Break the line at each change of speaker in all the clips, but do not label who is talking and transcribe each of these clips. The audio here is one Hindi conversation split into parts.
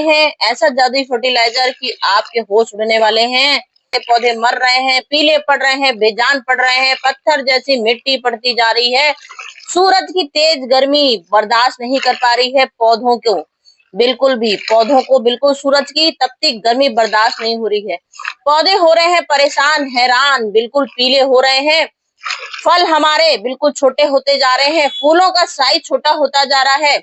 है ऐसा जादुई फर्टिलाइजर कि आपके होश उड़ने वाले हैं। पौधे मर रहे हैं, पीले पड़ रहे हैं, बेजान पड़ रहे हैं, पत्थर जैसी मिट्टी पड़ती जा रही है। सूरज की तेज गर्मी बर्दाश्त नहीं कर पा रही है पौधों को, बिल्कुल भी पौधों को बिल्कुल सूरज की तपती गर्मी बर्दाश्त नहीं हो रही है। पौधे हो रहे हैं परेशान, हैरान, बिल्कुल पीले हो रहे हैं। फल हमारे बिल्कुल छोटे होते जा रहे हैं, फूलों का साइज छोटा होता जा रहा है।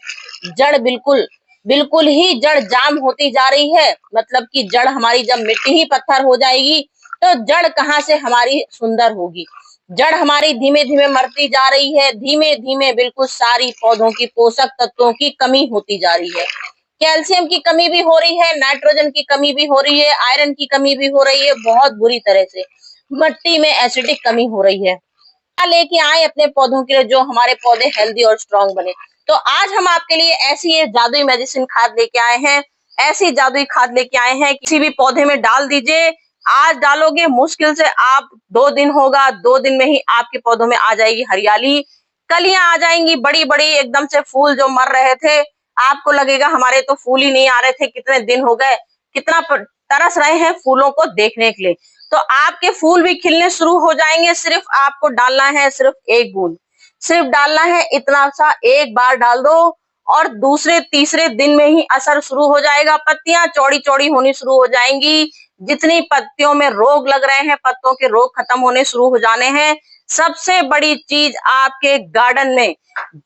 जड़ बिल्कुल बिल्कुल ही जड़ जाम होती जा रही है। मतलब कि जड़ हमारी जब मिट्टी ही पत्थर हो जाएगी तो जड़ कहाँ से हमारी सुंदर होगी। जड़ हमारी धीमे धीमे मरती जा रही है, धीमे धीमे बिल्कुल सारी पौधों की पोषक तत्वों की कमी होती जा रही है। कैल्शियम की कमी भी हो रही है, नाइट्रोजन की कमी भी हो रही है, आयरन की कमी भी हो रही है, बहुत बुरी तरह से मिट्टी में एसिडिक कमी हो रही है। लेके आए अपने पौधों के लिए जो हमारे पौधे हेल्दी और स्ट्रांग बने। तो आज हम आपके लिए ऐसी ये जादुई मेडिसिन खाद लेके आए हैं, ऐसी जादुई खाद लेके आए हैं, किसी भी पौधे में डाल दीजिए। आज डालोगे मुश्किल से आप 2 दिन होगा, 2 दिन में ही आपके पौधों में आ जाएगी हरियाली, कलियां आ जाएंगी बड़ी बड़ी, एकदम से फूल जो मर रहे थे आपको लगेगा हमारे तो फूल ही नहीं आ रहे थे, कितने दिन हो गए, कितना तरस रहे हैं फूलों को देखने के लिए। तो आपके फूल भी खिलने शुरू हो जाएंगे। सिर्फ आपको डालना है सिर्फ 1 बूंद, सिर्फ डालना है इतना सा, एक बार डाल दो और दूसरे तीसरे दिन में ही असर शुरू हो जाएगा। पत्तियां चौड़ी चौड़ी होनी शुरू हो जाएंगी, जितनी पत्तियों में रोग लग रहे हैं पत्तों के रोग खत्म होने शुरू हो जाने हैं। सबसे बड़ी चीज आपके गार्डन में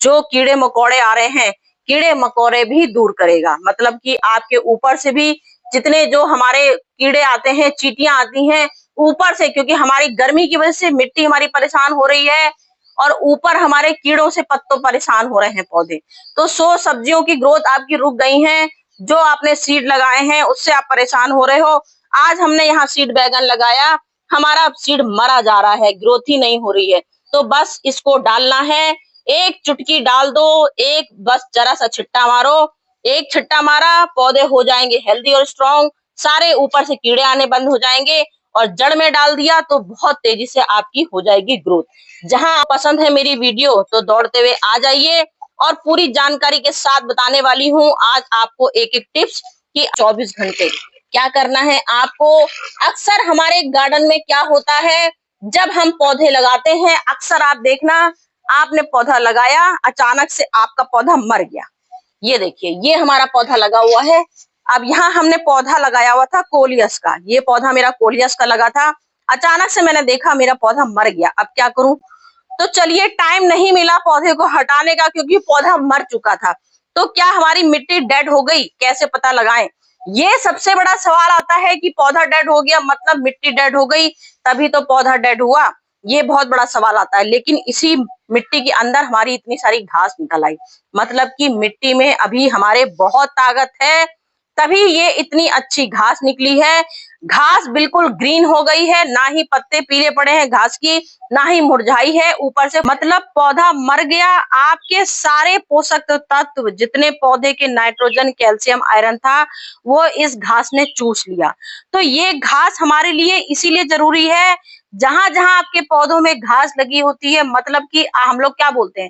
जो कीड़े मकोड़े आ रहे हैं, कीड़े मकोड़े भी दूर करेगा। मतलब कि आपके ऊपर से भी जितने जो हमारे कीड़े आते हैं, चींटियां आती हैं ऊपर से, क्योंकि हमारी गर्मी की वजह से मिट्टी हमारी परेशान हो रही है और ऊपर हमारे कीड़ों से पत्तों परेशान हो रहे हैं पौधे। तो सब्जियों की ग्रोथ आपकी रुक गई है, जो आपने सीड लगाए हैं उससे आप परेशान हो रहे हो। आज हमने यहाँ सीड बैगन लगाया, हमारा सीड मरा जा रहा है, ग्रोथ ही नहीं हो रही है। तो बस इसको डालना है, एक चुटकी डाल दो, एक बस जरा सा छिट्टा मारो, एक छिट्टा मारा, पौधे हो जाएंगे हेल्दी और स्ट्रांग, सारे ऊपर से कीड़े आने बंद हो जाएंगे और जड़ में डाल दिया तो बहुत तेजी से आपकी हो जाएगी ग्रोथ। जहां पसंद है मेरी वीडियो तो दौड़ते हुए आ जाइए और पूरी जानकारी के साथ बताने वाली हूँ आज आपको एक एक टिप्स कि 24 घंटे क्या करना है आपको। अक्सर हमारे गार्डन में क्या होता है, जब हम पौधे लगाते हैं अक्सर आप देखना, आपने पौधा लगाया अचानक से आपका पौधा मर गया। ये देखिए ये हमारा पौधा लगा हुआ है। अब यहाँ हमने पौधा लगाया हुआ था कोलियस का, ये पौधा मेरा कोलियस का लगा था, अचानक से मैंने देखा मेरा पौधा मर गया। अब क्या करूं? तो चलिए, टाइम नहीं मिला पौधे को हटाने का क्योंकि पौधा मर चुका था। तो क्या हमारी मिट्टी डेड हो गई? कैसे पता लगाएं? ये सबसे बड़ा सवाल आता है कि पौधा डेड हो गया मतलब मिट्टी डेड हो गई तभी तो पौधा डेड हुआ, ये बहुत बड़ा सवाल आता है। लेकिन इसी मिट्टी के अंदर हमारी इतनी सारी घास निकल आई, मतलब कि मिट्टी में अभी हमारे बहुत ताकत है, तभी ये इतनी अच्छी घास निकली है। घास बिल्कुल ग्रीन हो गई है, ना ही पत्ते पीले पड़े हैं घास की, ना ही मुरझाई है ऊपर से, मतलब पौधा मर गया। आपके सारे पोषक तत्व जितने पौधे के नाइट्रोजन, कैल्शियम, आयरन था वो इस घास ने चूस लिया। तो ये घास हमारे लिए इसीलिए जरूरी है, जहां जहां आपके पौधों में घास लगी होती है, मतलब कि हम लोग क्या बोलते हैं,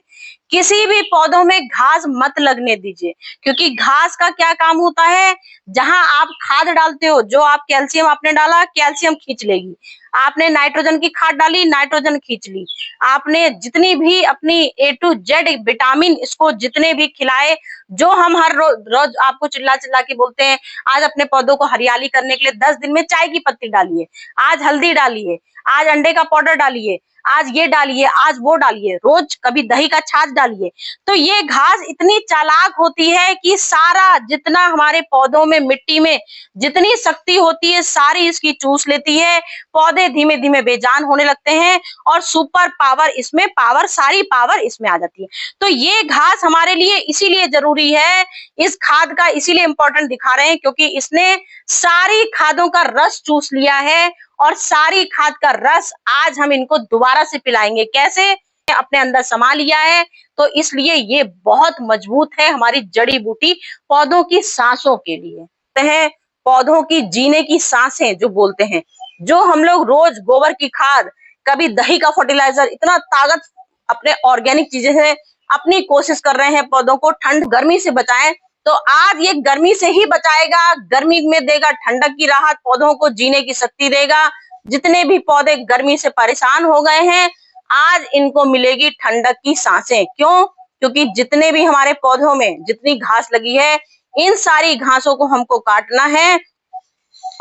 किसी भी पौधों में घास मत लगने दीजिए, क्योंकि घास का क्या काम होता है, जहां आप खाद डालते हो, जो आप कैल्शियम आपने डाला कैल्शियम खींच लेगी, आपने नाइट्रोजन की खाद डाली नाइट्रोजन खींच ली, आपने जितनी भी अपनी A to Z विटामिन इसको जितने भी खिलाए, जो हम हर रोज आपको चिल्ला चिल्ला के बोलते हैं, आज अपने पौधों को हरियाली करने के लिए 10 दिन में चाय की पत्ती डालिए, आज हल्दी डालिए, आज अंडे का पाउडर डालिए, आज ये डालिए, आज वो डालिए, रोज कभी दही का छाछ डालिए। तो ये घास इतनी चालाक होती है कि सारा जितना हमारे पौधों में मिट्टी में जितनी शक्ति होती है सारी इसकी चूस लेती है, पौधे धीमे धीमे बेजान होने लगते हैं और सुपर पावर इसमें, पावर सारी पावर इसमें आ जाती है। तो ये घास हमारे लिए इसीलिए जरूरी है, इस खाद का इसीलिए इंपॉर्टेंट दिखा रहे हैं क्योंकि इसने सारी खादों का रस चूस लिया है और सारी खाद का रस आज हम इनको दोबारा से पिलाएंगे। कैसे? अपने अंदर समा लिया है, तो इसलिए ये बहुत मजबूत है हमारी जड़ी बूटी पौधों की सांसों के लिए है, पौधों की जीने की सांसें जो बोलते हैं, जो हम लोग रोज गोबर की खाद, कभी दही का फर्टिलाइजर, इतना ताकत अपने ऑर्गेनिक चीजें से अपनी कोशिश कर रहे हैं पौधों को ठंड गर्मी से बचाएं, तो आज ये गर्मी से ही बचाएगा, गर्मी में देगा ठंडक की राहत, पौधों को जीने की शक्ति देगा। जितने भी पौधे गर्मी से परेशान हो गए हैं, आज इनको मिलेगी ठंडक की सांसें। क्यों? क्योंकि जितने भी हमारे पौधों में जितनी घास लगी है, इन सारी घासों को हमको काटना है।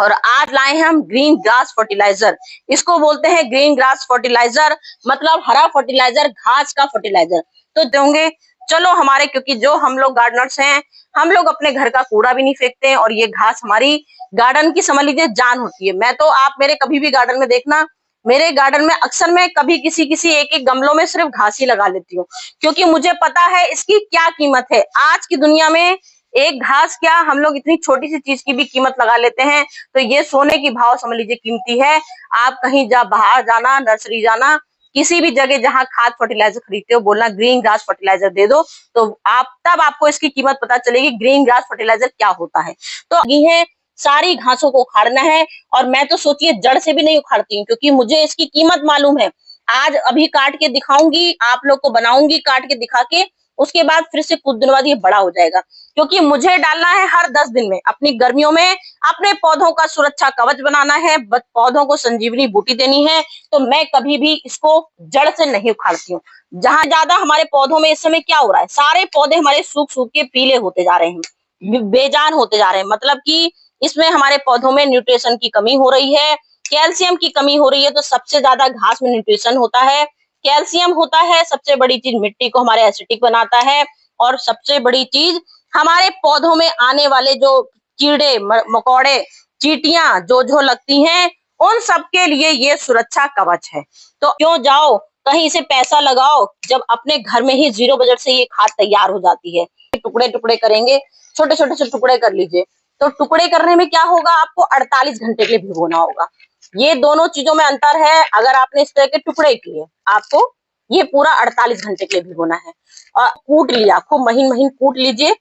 और आज लाए हैं हम ग्रीन ग्रास फर्टिलाइजर। इसको बोलते हैं ग्रीन ग्रास फर्टिलाइजर, मतलब हरा फर्टिलाइजर, घास का फर्टिलाइजर। तो देंगे, चलो हमारे, क्योंकि जो हम लोग गार्डनर्स हैं, हम लोग अपने घर का कूड़ा भी नहीं फेंकते हैं, और ये घास हमारी गार्डन की समझ लीजिए जान होती है। मैं तो, आप मेरे कभी भी गार्डन में देखना, मेरे गार्डन में अक्सर मैं कभी किसी किसी एक एक गमलों में सिर्फ घास ही लगा लेती हूँ, क्योंकि मुझे पता है इसकी क्या कीमत है। आज की दुनिया में एक घास क्या, हम लोग इतनी छोटी सी चीज की भी कीमत लगा लेते हैं। तो ये सोने की भाव समझ लीजिए कीमती है। आप कहीं बाहर जाना, नर्सरी जाना, किसी भी जगह जहां खाद फर्टिलाइजर खरीदते हो, बोलना ग्रीन ग्रास फर्टिलाइजर दे दो, तो आप तब आपको इसकी कीमत पता चलेगी ग्रीन ग्रास फर्टिलाइजर क्या होता है। तो ये है, सारी घासों को उखाड़ना है, और मैं तो सोचिए जड़ से भी नहीं उखाड़ती हूँ, क्योंकि मुझे इसकी कीमत मालूम है। आज अभी काट के दिखाऊंगी, आप लोग को बनाऊंगी काट के दिखा के, उसके बाद फिर से कुछ दिन बाद ये बड़ा हो जाएगा, क्योंकि मुझे डालना है हर 10 दिन में। अपनी गर्मियों में अपने पौधों का सुरक्षा कवच बनाना है, पौधों को संजीवनी बूटी देनी है। तो मैं कभी भी इसको जड़ से नहीं उखाड़ती हूँ। जहां ज्यादा हमारे पौधों में इस समय क्या हो रहा है, सारे पौधे हमारे सूख सूख के पीले होते जा रहे हैं, बेजान होते जा रहे हैं। मतलब कि इसमें हमारे पौधों में न्यूट्रिशन की कमी हो रही है, कैल्शियम की कमी हो रही है। तो सबसे ज्यादा घास में न्यूट्रिशन होता है, कैल्शियम होता है। सबसे बड़ी चीज, मिट्टी को हमारे एसिडिक बनाता है। और सबसे बड़ी चीज, हमारे पौधों में आने वाले जो कीड़े मकोड़े, चींटियां जो लगती हैं, उन सब के लिए ये सुरक्षा कवच है। तो क्यों जाओ कहीं से पैसा लगाओ, जब अपने घर में ही 0 बजट से ये खाद तैयार हो जाती है। टुकड़े टुकड़े करेंगे, छोटे छोटे से टुकड़े कर लीजिए। तो टुकड़े करने में क्या होगा, आपको 48 घंटे के लिए भिगोना होगा। ये दोनों चीजों में अंतर है। अगर आपने इस तरह के टुकड़े किए, आपको ये पूरा 48 घंटे के लिए भिगोना है। और कूट लिया, खूब महीन महीन कूट लीजिए।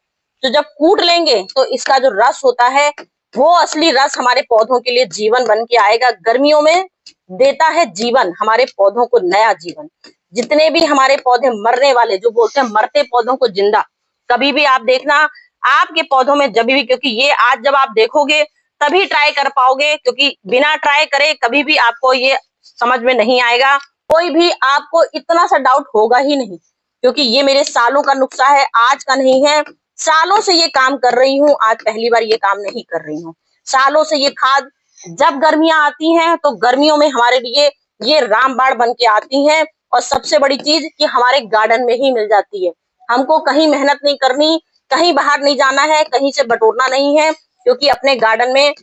तो जब कूट लेंगे तो इसका जो रस होता है, वो असली रस हमारे पौधों के लिए जीवन बन के आएगा। गर्मियों में देता है जीवन, हमारे पौधों को नया जीवन। जितने भी हमारे पौधे मरने वाले, जो बोलते हैं मरते पौधों को जिंदा, कभी भी आप देखना आपके पौधों में जब भी, क्योंकि ये आज जब आप देखोगे तभी ट्राई कर पाओगे, क्योंकि बिना ट्राई करे कभी भी आपको ये समझ में नहीं आएगा। कोई भी आपको इतना सा डाउट होगा ही नहीं, क्योंकि ये मेरे सालों का नुस्खा है, आज का नहीं है। सालों से ये काम कर रही हूँ, आज पहली बार ये काम नहीं कर रही हूँ। सालों से ये खाद, जब गर्मियां आती हैं तो गर्मियों में हमारे लिए ये रामबाण बन के आती हैं। और सबसे बड़ी चीज कि हमारे गार्डन में ही मिल जाती है। हमको कहीं मेहनत नहीं करनी, कहीं बाहर नहीं जाना है, कहीं से बटोरना नहीं है, क्योंकि अपने गार्डन में,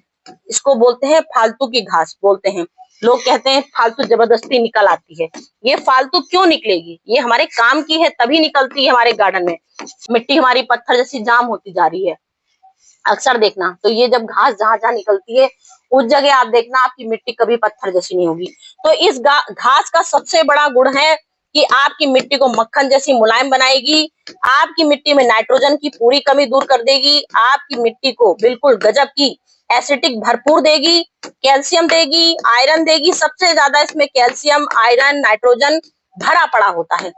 इसको बोलते हैं फालतू की घास बोलते हैं। लोग कहते हैं फालतू जबरदस्ती निकल आती है। ये फालतू क्यों निकलेगी, ये हमारे काम की है तभी निकलती है हमारे गार्डन में। मिट्टी हमारी पत्थर जैसी जाम होती जा रही है, अक्सर देखना। तो ये जब घास जहां जहां निकलती है, उस जगह आप देखना आपकी मिट्टी कभी पत्थर जैसी नहीं होगी। तो इस घास का सबसे बड़ा गुण है कि आपकी मिट्टी को मक्खन जैसी मुलायम बनाएगी, आपकी मिट्टी में नाइट्रोजन की पूरी कमी दूर कर देगी, आपकी मिट्टी को बिल्कुल गजब की एसिडिक भरपूर देगी, कैल्शियम देगी, आयरन देगी। सबसे ज्यादा इसमें कैल्शियम, आयरन, नाइट्रोजन भरा पड़ा होता है।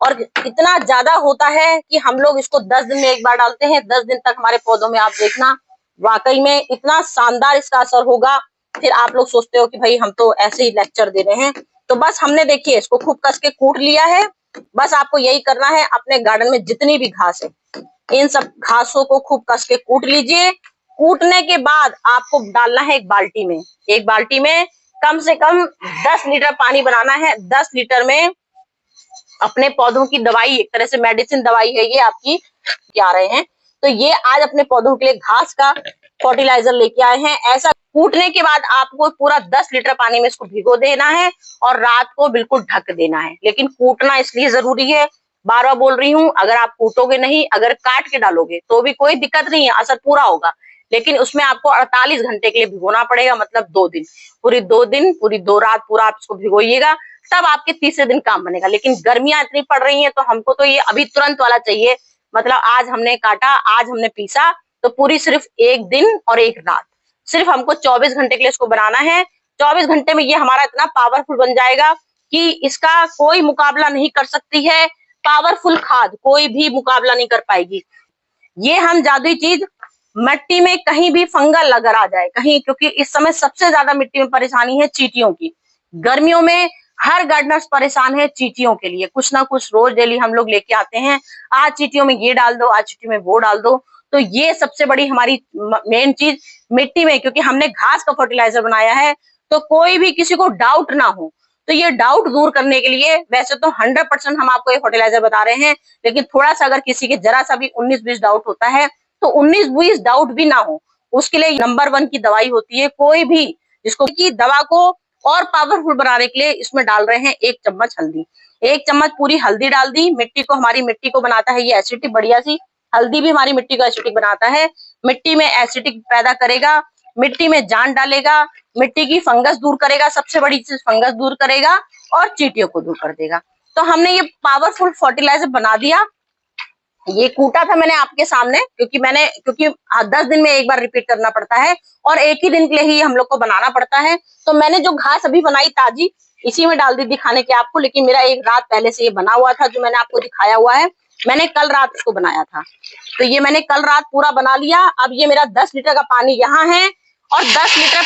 और इतना ज्यादा होता है कि हम लोग इसको 10 दिन में एक बार डालते हैं। 10 दिन तक हमारे पौधों में आप देखना, वाकई में इतना शानदार इसका असर होगा। फिर आप लोग सोचते हो कि भाई हम तो ऐसे ही लेक्चर दे रहे हैं। तो बस हमने देखिए इसको खूब कस के कूट लिया है। बस आपको यही करना है, अपने गार्डन में जितनी भी घास है, इन सब घासों को खूब कस के कूट लीजिए। कूटने के बाद आपको डालना है एक बाल्टी में। एक बाल्टी में कम से कम 10 लीटर पानी बनाना है। 10 लीटर में अपने पौधों की दवाई, एक तरह से मेडिसिन दवाई है ये आपकी, क्या रहे हैं। तो ये आज अपने पौधों के लिए घास का फर्टिलाइजर लेके आए हैं। ऐसा कूटने के बाद आपको पूरा 10 लीटर पानी में इसको भिगो देना है और रात को बिल्कुल ढक देना है। लेकिन कूटना इसलिए जरूरी है, बार बार बोल रही हूँ, अगर आप कूटोगे नहीं, अगर काट के डालोगे तो भी कोई दिक्कत नहीं है, असर पूरा होगा। लेकिन उसमें आपको 48 घंटे के लिए भिगोना पड़ेगा, मतलब 2 दिन, पूरी 2 दिन, पूरी 2 रात पूरा आप इसको भिगोइएगा, तब आपके तीसरे दिन काम बनेगा। लेकिन गर्मियां इतनी पड़ रही हैं तो हमको तो ये अभी तुरंत वाला चाहिए। मतलब आज हमने काटा, आज हमने पीसा, तो पूरी सिर्फ 1 दिन और 1 रात, सिर्फ हमको 24 घंटे के लिए इसको बनाना है। 24 घंटे में ये हमारा इतना पावरफुल बन जाएगा कि इसका कोई मुकाबला नहीं कर सकती है। पावरफुल खाद कोई भी मुकाबला नहीं कर पाएगी। ये हम जादुई चीज मिट्टी में कहीं भी फंगल अगर आ जाए कहीं, क्योंकि इस समय सबसे ज्यादा मिट्टी में परेशानी है चींटियों की। गर्मियों में हर गार्डनर्स परेशान है चींटियों के लिए, कुछ ना कुछ रोज डेली हम लोग लेके आते हैं, आज चींटियों में ये डाल दो, आज चींटियों में वो डाल दो। तो ये सबसे बड़ी हमारी मेन चीज मिट्टी में, क्योंकि हमने घास का फर्टिलाइजर बनाया है, तो कोई भी किसी को डाउट ना हो। तो ये डाउट दूर करने के लिए वैसे तो 100% हम आपको ये फर्टिलाइजर बता रहे हैं, लेकिन थोड़ा सा अगर किसी के जरा सा भी 19-20 डाउट होता है, तो 19-20 डाउट भी ना हो, उसके लिए नंबर 1 की दवाई होती है। कोई भी जिसको की दवा को और पावरफुल बनाने के लिए इसमें डाल रहे हैं 1 चम्मच हल्दी। 1 चम्मच पूरी हल्दी डाल दी। मिट्टी को, हमारी मिट्टी को बनाता है ये एसिडिक बढ़िया सी। हल्दी भी हमारी मिट्टी को एसिडिक बनाता है, मिट्टी में एसिडिक पैदा करेगा, मिट्टी में जान डालेगा, मिट्टी की फंगस दूर करेगा, सबसे बड़ी चीज फंगस दूर करेगा और चींटियों को दूर कर देगा। तो हमने ये पावरफुल फर्टिलाइजर बना दिया। ये कूटा था मैंने आपके सामने, क्योंकि 10 दिन में एक बार रिपीट करना पड़ता है और एक ही दिन के लिए ही हम लोग को बनाना पड़ता है। तो मैंने जो घास अभी बनाई ताजी, इसी में डाल दी दिखाने के आपको, लेकिन मेरा एक रात पहले से ये बना हुआ था जो मैंने आपको दिखाया हुआ है। मैंने कल रात इसको बनाया था, तो ये मैंने कल रात पूरा बना लिया। अब ये मेरा 10 लीटर का पानी यहाँ है और 10 लीटर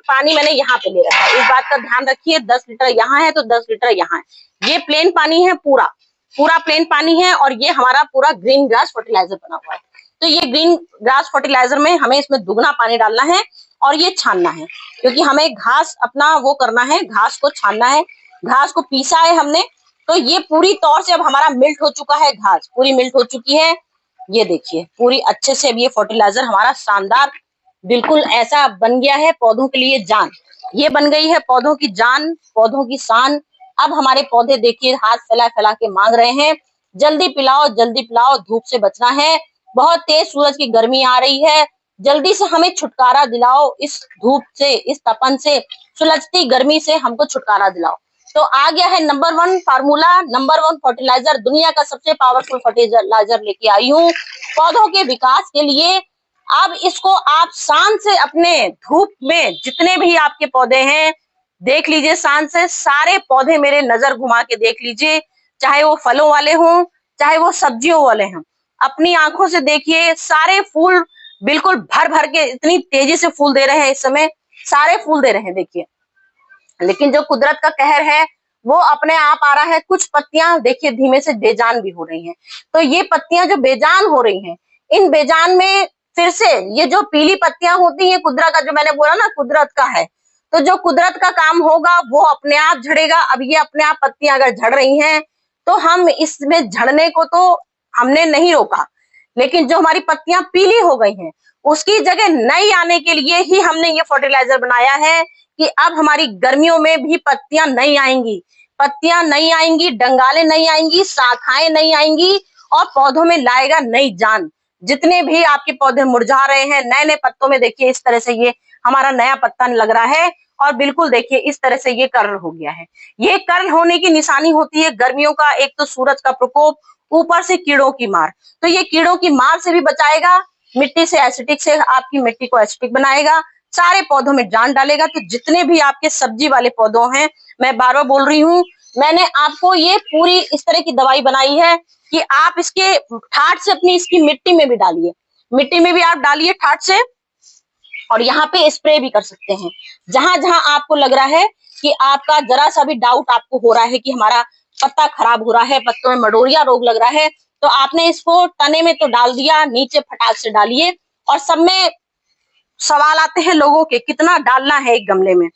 पानी मैंने यहाँ पे ले रखा है। इस बात का ध्यान रखिए, 10 लीटर यहाँ है तो 10 लीटर यहाँ है। ये प्लेन पानी है, पूरा प्लेन पानी है, और ये हमारा पूरा ग्रीन ग्रास फर्टिलाइजर बना हुआ है। तो ये ग्रीन ग्रास फर्टिलाइजर में हमें इसमें दुगना पानी डालना है और ये छानना है, क्योंकि हमें घास अपना वो करना है, घास को छानना है। घास को पीसा है हमने, तो ये पूरी तौर से अब हमारा मिल्ट हो चुका है, घास पूरी मिल्ट हो चुकी है। ये देखिए पूरी अच्छे से अब ये फर्टिलाइजर हमारा शानदार बिल्कुल ऐसा बन गया है, पौधों के लिए जान। ये बन गई है पौधों की जान, पौधों की शान। अब हमारे पौधे देखिए हाथ फैला फैला के मांग रहे हैं, जल्दी पिलाओ, जल्दी पिलाओ, धूप से बचना है, बहुत तेज सूरज की गर्मी आ रही है, जल्दी से हमें छुटकारा दिलाओ इस धूप से, इस तपन से, सुलझती गर्मी से हमको छुटकारा दिलाओ। तो आ गया है नंबर 1 फार्मूला, नंबर 1 फर्टिलाइजर, दुनिया का सबसे पावरफुल फर्टिलाइजर लेके आई हूँ पौधों के विकास के लिए। अब इसको आप शान से अपने धूप में जितने भी आपके पौधे हैं देख लीजिए, शान से सारे पौधे मेरे नजर घुमा के देख लीजिए, चाहे वो फलों वाले हों चाहे वो सब्जियों वाले हों, अपनी आंखों से देखिए, सारे फूल बिल्कुल भर भर के इतनी तेजी से फूल दे रहे हैं, इस समय सारे फूल दे रहे हैं देखिए। लेकिन जो कुदरत का कहर है वो अपने आप आ रहा है। कुछ पत्तियां देखिए धीमे से बेजान भी हो रही हैं, तो ये पत्तियां जो बेजान हो रही हैं, इन बेजान में फिर से ये जो पीली पत्तियां होती हैं, कुदरत का, जो मैंने बोला ना कुदरत का है, तो जो कुदरत का काम होगा वो अपने आप झड़ेगा। अब ये अपने आप पत्तियां अगर झड़ रही हैं तो हम इसमें झड़ने को तो हमने नहीं रोका, लेकिन जो हमारी पत्तियां पीली हो गई हैं उसकी जगह नई आने के लिए ही हमने ये फर्टिलाइजर बनाया है कि अब हमारी गर्मियों में भी पत्तियां नहीं आएंगी, पत्तियां नहीं आएंगी, डंगालें नहीं आएंगी, शाखाएं नहीं आएंगी और पौधों में लाएगा नई जान। जितने भी आपके पौधे मुरझा रहे हैं, नए नए पत्तों में देखिए इस तरह से ये हमारा नया पत्ता लग रहा है और बिल्कुल देखिए इस तरह से ये कर्ल हो गया है। ये कर्ल होने की निशानी होती है गर्मियों का, एक तो सूरज का प्रकोप, ऊपर से कीड़ों की मार। तो ये कीड़ों की मार से भी बचाएगा, मिट्टी से एसिडिक से आपकी मिट्टी को एसिडिक बनाएगा, सारे पौधों में जान डालेगा। तो जितने भी आपके सब्जी वाले पौधों हैं, मैं बार बार बोल रही हूँ, मैंने आपको ये पूरी इस तरह की दवाई बनाई है कि आप इसके ठाट से अपनी इसकी मिट्टी में भी डालिए, मिट्टी में भी आप डालिए ठाट से, और यहाँ पे स्प्रे भी कर सकते हैं। जहां जहां आपको लग रहा है कि आपका जरा सा भी डाउट आपको हो रहा है कि हमारा पत्ता खराब हो रहा है, पत्तों में मडोरिया रोग लग रहा है, तो आपने इसको तने में तो डाल दिया, नीचे फटाक से डालिए। और सब में सवाल आते हैं लोगों के, कितना डालना है एक गमले में,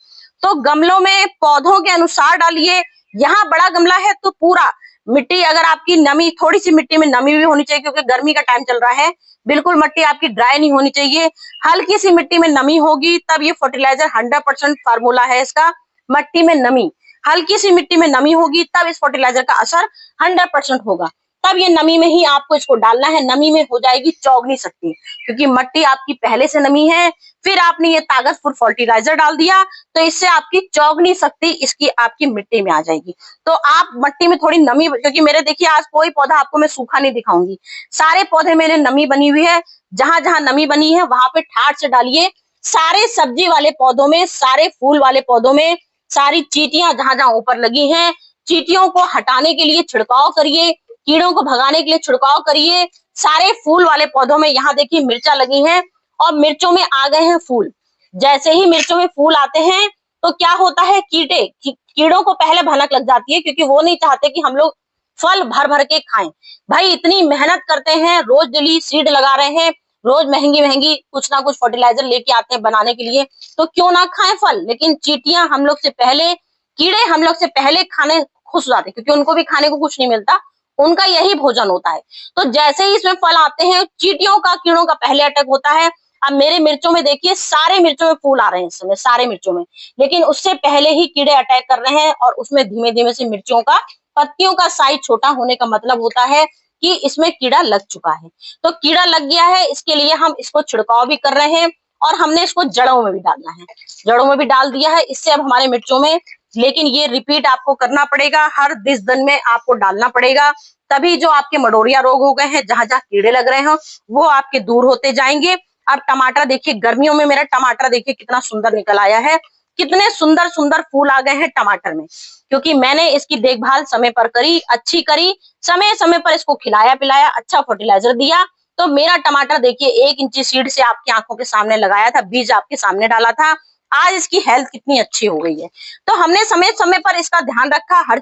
तो गमलों में पौधों के अनुसार डालिए। यहाँ बड़ा गमला है तो पूरा मिट्टी, अगर आपकी नमी, थोड़ी सी मिट्टी में नमी भी होनी चाहिए क्योंकि गर्मी का टाइम चल रहा है, बिल्कुल मिट्टी आपकी ड्राई नहीं होनी चाहिए, हल्की सी मिट्टी में नमी होगी तब ये फर्टिलाइजर 100% फार्मूला है इसका। मिट्टी में नमी, हल्की सी मिट्टी में नमी होगी तब इस फर्टिलाइजर का असर 100% होगा, तब ये नमी में ही आपको इसको डालना है। नमी में हो जाएगी चौग नहीं सकती क्योंकि मिट्टी आपकी पहले से नमी है, फिर आपने ये ताकतवर फर्टिलाइजर डाल दिया तो इससे आपकी चौग नहीं सकती, इसकी आपकी मिट्टी में आ जाएगी। तो आप मिट्टी में थोड़ी नमी, क्योंकि मेरे देखिए आज कोई पौधा आपको मैं सूखा नहीं दिखाऊंगी, सारे पौधे मेरे नमी बनी हुई है, जहां जहां नमी बनी है वहां पे ठाट से डालिए। सारे सब्जी वाले पौधों में, सारे फूल वाले पौधों में, सारी चींटियां जहां जहां ऊपर लगी हैं, चींटियों को हटाने के लिए छिड़काव करिए, कीड़ों को भगाने के लिए छिड़काव करिए, सारे फूल वाले पौधों में यहाँ देखिए मिर्चा लगी हैं और मिर्चों में आ गए हैं फूल। जैसे ही मिर्चों में फूल आते हैं तो क्या होता है, कीड़ों को पहले भनक लग जाती है, क्योंकि वो नहीं चाहते कि हम लोग फल भर भर के खाएं। भाई इतनी मेहनत करते हैं, रोज डेली सीड लगा रहे हैं, रोज महंगी महंगी कुछ ना कुछ फर्टिलाइजर लेके आते हैं बनाने के लिए, तो क्यों ना खाएं फल। लेकिन चींटियां हम लोग से पहले, कीड़े हम लोग से पहले खाने खुश हो जाते हैं, क्योंकि उनको भी खाने को कुछ नहीं मिलता, उनका यही भोजन होता है। तो जैसे ही इसमें फल आते हैं, चींटियों का, कीड़ों का पहले अटैक होता है। अब मेरे मिर्चों में देखिए, सारे मिर्चों में फूल आ रहे हैं इस समय, सारे मिर्चों में, लेकिन उससे पहले ही कीड़े अटैक कर रहे हैं और उसमें धीमे धीमे से मिर्चों का, पत्तियों का साइज छोटा होने का मतलब होता है कि इसमें कीड़ा लग चुका है। तो कीड़ा लग गया है, इसके लिए हम इसको छिड़काव भी कर रहे हैं और हमने इसको जड़ों में भी डालना है, जड़ों में भी डाल दिया है। इससे अब हमारे मिर्चों में, लेकिन ये रिपीट आपको करना पड़ेगा, हर 20 दिन में आपको डालना पड़ेगा, तभी जो आपके मडोरिया रोग हो गए हैं, जहां जहां कीड़े लग रहे हो, वो आपके दूर होते जाएंगे। अब टमाटर देखिए, गर्मियों में मेरा टमाटर देखिए कितना सुंदर निकल आया है, कितने सुंदर सुंदर फूल आ गए हैं टमाटर में, क्योंकि मैंने इसकी देखभाल समय पर करी, अच्छी करी, समय समय पर इसको खिलाया पिलाया, अच्छा फर्टिलाइजर दिया। तो मेरा टमाटर देखिए 1 इंची सीड से आपकी आंखों के सामने लगाया था, बीज आपके सामने डाला था, आज इसकी हेल्थ कितनी अच्छी हो गई है। तो हमने समय समय पर इसका ध्यान रखा, हर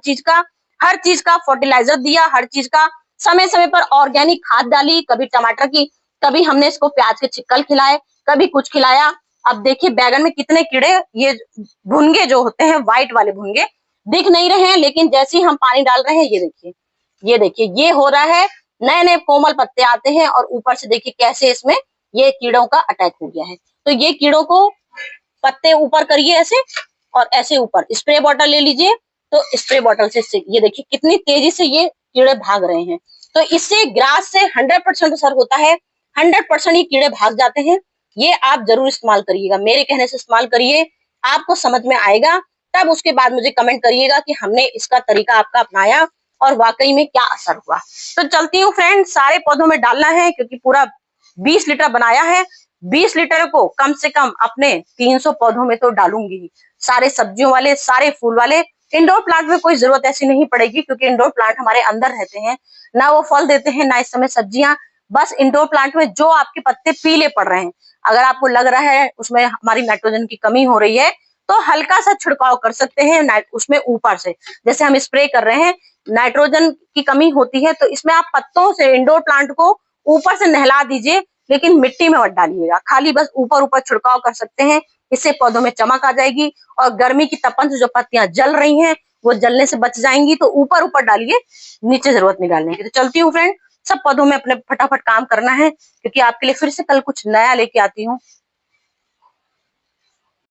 चीज का फर्टिलाइजर दिया, हर चीज का समय समय पर ऑर्गेनिक खाद डाली, कभी टमाटर की, कभी हमने इसको प्याज के छिक्कल खिलाए, कभी कुछ खिलाया। अब देखिए बैगन में कितने कीड़े, ये भुनगे जो होते हैं, व्हाइट वाले भुनगे दिख नहीं रहे हैं, लेकिन जैसे ही हम पानी डाल रहे हैं, ये देखिए ये हो रहा है, नए नए कोमल पत्ते आते हैं और ऊपर से देखिए कैसे इसमें ये कीड़ों का अटैक हो गया है। तो ये कीड़ों को, पत्ते ऊपर करिए ऐसे और ऐसे ऊपर, स्प्रे बॉटल ले लीजिए, तो स्प्रे बॉटल से ये देखिए कितनी तेजी से ये कीड़े भाग रहे हैं। तो इससे ग्रास से 100% असर होता है, 100% ये कीड़े भाग जाते हैं। ये आप जरूर इस्तेमाल करिएगा, मेरे कहने से इस्तेमाल करिए, आपको समझ में आएगा। तब उसके बाद मुझे कमेंट करिएगा कि हमने इसका तरीका आपका अपनाया और वाकई में क्या असर हुआ। तो चलती हूँ फ्रेंड, सारे पौधों में डालना है, क्योंकि पूरा 20 लीटर बनाया है, 20 लीटर को कम से कम अपने 300 पौधों में तो डालूंगी, सारे सब्जियों वाले, सारे फूल वाले। इंडोर प्लांट में कोई जरूरत ऐसी नहीं पड़ेगी, क्योंकि इंडोर प्लांट हमारे अंदर रहते हैं, ना वो फल देते हैं, ना इस समय सब्जियां। बस इंडोर प्लांट में जो आपके पत्ते पीले पड़ रहे हैं, अगर आपको लग रहा है उसमें हमारी नाइट्रोजन की कमी हो रही है, तो हल्का सा छिड़काव कर सकते हैं उसमें ऊपर से, जैसे हम स्प्रे कर रहे हैं, नाइट्रोजन की कमी होती है, तो इसमें आप पत्तों से इंडोर प्लांट को ऊपर से नहला दीजिए, लेकिन मिट्टी में मत डालिएगा, खाली बस ऊपर ऊपर छिड़काव कर सकते हैं। इससे पौधों में चमक आ जाएगी और गर्मी की तपन से जो पत्तियां जल रही हैं, वो जलने से बच जाएंगी। तो ऊपर ऊपर डालिए, नीचे जरूरत नहीं डालने की। तो चलती हूँ फ्रेंड, सब पौधों में अपने फटाफट काम करना है, क्योंकि आपके लिए फिर से कल कुछ नया लेके आती हूँ।